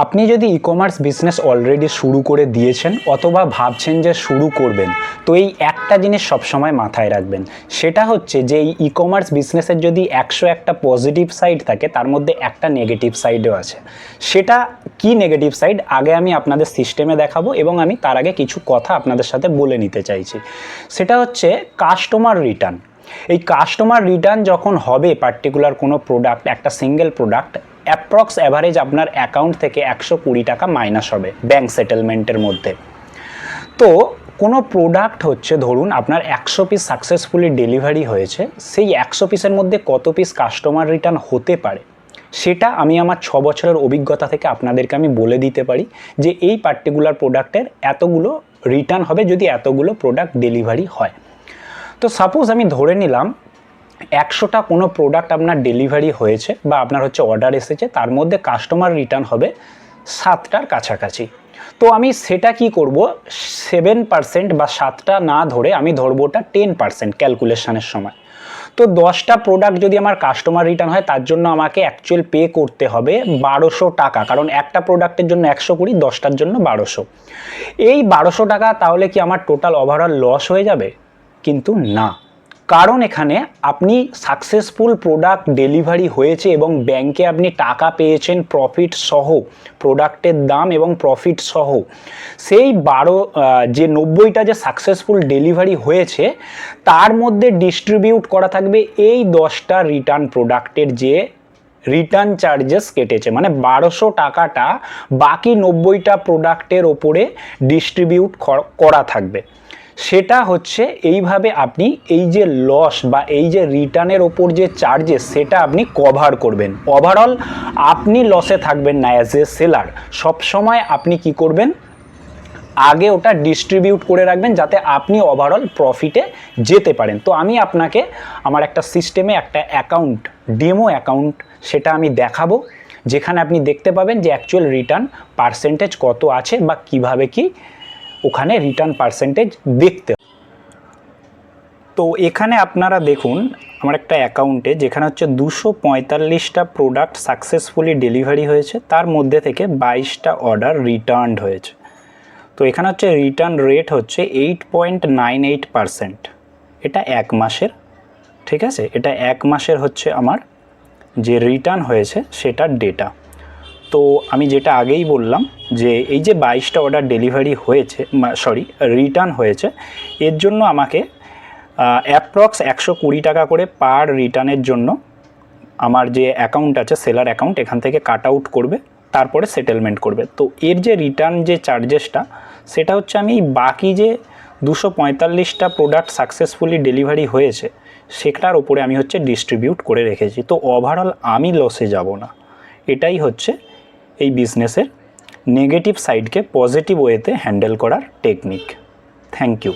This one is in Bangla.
আপনি যদি ই কমার্স বিজনেস অলরেডি শুরু করে দিয়েছেন অথবা ভাবছেন যে শুরু করবেন, তো এই একটা জিনিস সবসময় মাথায় রাখবেন, সেটা হচ্ছে যে এই ই কমার্স বিজনেসের যদি 101টা পজিটিভ সাইড থাকে তার মধ্যে একটা নেগেটিভ সাইডও আছে। সেটা কি নেগেটিভ সাইড আগে আমি আপনাদের সিস্টেমে দেখাবো এবং আমি তার আগে কিছু কথা আপনাদের সাথে বলে নিতে চাইছি। সেটা হচ্ছে কাস্টমার রিটার্ন। এই কাস্টমার রিটার্ন যখন হবে পার্টিকুলার কোনো প্রোডাক্ট, একটা সিঙ্গেল প্রোডাক্ট, অ্যাপ্রক্স অ্যাভারেজ আপনার অ্যাকাউন্ট থেকে 120 টাকা মাইনাস হবে ব্যাঙ্ক সেটেলমেন্টের মধ্যে। তো কোনো প্রোডাক্ট হচ্ছে ধরুন আপনার 100 পিস সাকসেসফুলি ডেলিভারি হয়েছে, সেই 100 পিসের মধ্যে কত পিস কাস্টমার রিটার্ন হতে পারে সেটা আমি আমার 6 বছরের অভিজ্ঞতা থেকে আপনাদেরকে আমি বলে দিতে পারি যে এই পার্টিকুলার প্রোডাক্টের এতগুলো রিটার্ন হবে যদি এতগুলো প্রোডাক্ট ডেলিভারি হয়। তো সাপোজ আমি ধরে নিলাম 100টা কোনো প্রোডাক্ট আপনার ডেলিভারি হয়েছে বা আপনার হচ্ছে অর্ডার এসেছে, তার মধ্যে কাস্টমার রিটার্ন হবে 7টার কাছাকাছি। তো আমি সেটা কি করব, 7% বা 7টা না ধরে আমি ধরবো ওটা 10% ক্যালকুলেশনের সময়। তো 10টা প্রোডাক্ট যদি আমার কাস্টমার রিটার্ন হয় তার জন্য আমাকে অ্যাকচুয়াল পে করতে হবে 1200 টাকা, কারণ একটা প্রোডাক্টের জন্য 120, 10টার জন্য 1200। এই 1200 টাকা তাহলে কি আমার টোটাল ওভারঅল লস হয়ে যাবে? কিন্তু না, কারণ এখানে আপনি সাকসেসফুল প্রোডাক্ট ডেলিভারি হয়েছে এবং ব্যাংকে আপনি টাকা পেয়েছেন প্রফিট সহ, প্রোডাক্টের দাম এবং প্রফিট সহ। সেই যে 90টা যে সাকসেসফুল ডেলিভারি হয়েছে তার মধ্যে ডিস্ট্রিবিউট করা থাকবে এই 10টা রিটার্ন প্রোডাক্টের যে রিটার্ন চার্জেস কেটেছে, মানে 1200 টাকাটা বাকি 90টা প্রোডাক্টের ওপরে ডিস্ট্রিবিউট করা থাকবে। সেটা হচ্ছে এইভাবে আপনি এই যে লস বা এই যে রিটার্নের ওপর যে চার্জেস সেটা আপনি কভার করবেন। ওভারঅল আপনি লসে থাকবেন না অ্যাজ এ সেলার। সবসময় আপনি কি করবেন, আগে ওটা ডিস্ট্রিবিউট করে রাখবেন যাতে আপনি ওভারঅল প্রফিটে যেতে পারেন। তো আমি আপনাকে আমার একটা সিস্টেমে একটা অ্যাকাউন্ট, ডেমো অ্যাকাউন্ট, সেটা আমি দেখাবো, যেখানে আপনি দেখতে পাবেন যে অ্যাকচুয়াল রিটার্ন পার্সেন্টেজ কত আছে বা কিভাবে কি ওখানে রিটার্ন পার্সেন্টেজ দেখতে। তো এখানে আপনারা দেখুন আমার একটা অ্যাকাউন্টে যেখানে হচ্ছে 245টা প্রোডাক্ট সাকসেসফুলি ডেলিভারি হয়েছে, তার মধ্যে থেকে 22টা অর্ডার রিটার্নড হয়েছে। তো এখানে হচ্ছে রিটার্ন রেট হচ্ছে 8.98%। এটা 1 মাসের, ঠিক আছে, এটা 1 মাসের হচ্ছে আমার যে রিটার্ন হয়েছে সেটার ডেটা। তো আমি যেটা আগেই বললাম যে এই যে 22টা অর্ডার ডেলিভারি হয়েছে, রিটার্ন হয়েছে, এর জন্য আমাকে অ্যাপ্রক্স 120 টাকা করে পার রিটার্নের জন্য আমার যে অ্যাকাউন্ট আছে সেলার অ্যাকাউন্ট, এখান থেকে কাট আউট করবে, তারপরে সেটেলমেন্ট করবে। তো এর যে রিটার্ন যে চার্জেসটা সেটা হচ্ছে আমি বাকি যে 245টা প্রোডাক্ট সাকসেসফুলি ডেলিভারি হয়েছে সেটার উপরে আমি হচ্ছে ডিস্ট্রিবিউট করে রেখেছি। তো ওভারঅল আমি লসে যাব না। এটাই হচ্ছে এই বিজনেসের নেগেটিভ সাইডকে পজিটিভ ওয়েতে হ্যান্ডেল করার টেকনিক। Thank you.